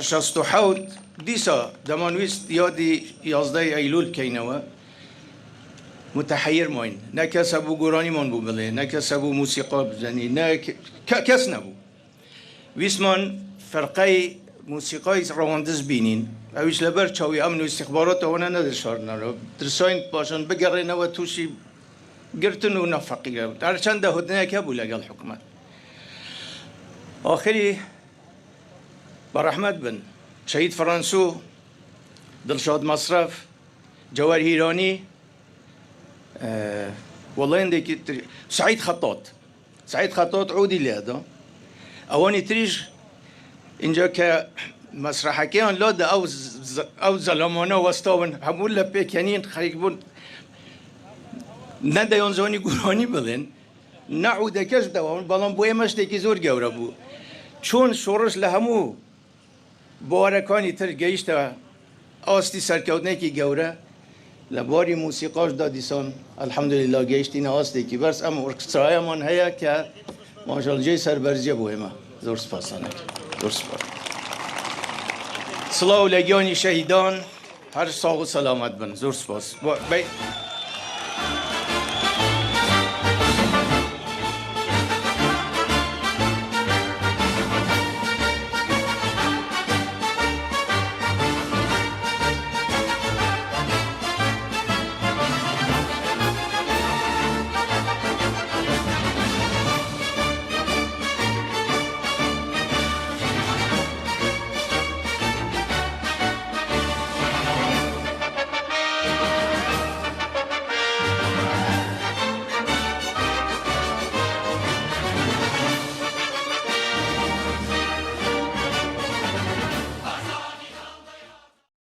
شست و حوت دیسا دمانویست یادی 11 ایلول کینوا متحیر ماین نه کس ابو گورانی من بو بله نه کس ابو موسیقی بزنی نه کس نبو ویسمان فرقه موسیقی رواندز بینین اویش لبر چاوی امن و استخبارات وانا ندرشار نرو درساین باشن بگرین و توشی گرتن و نفقی در چند هدنه که بو لگل حکومت آخری برحمت بن شهید فرانسو دلشاد مصرف جوار هیرانی والله عندك سعيد خطاط عودي لهذا اواني تريش اینجا که مسرحکیان لا ده او ظلمانه وستاون همون لپکنین خریق بون نه دیان زانی گورانی بلن نه عوده کش دوام بلان بوی مشتی زور گوره بو چون شورش لهمو بارکانی تر گیشت آستی سرکودنه کی گوره لباری موسیقاش دادیسان الحمدلله گیشتین آستی کی برس ام ارکسترای من هیا که ماشاءالله جای سربرزی بویمه زور سپاسانه زور سپاس صلاح و لگیانی شهیدان هر ساق و سلامت بن زور سپاس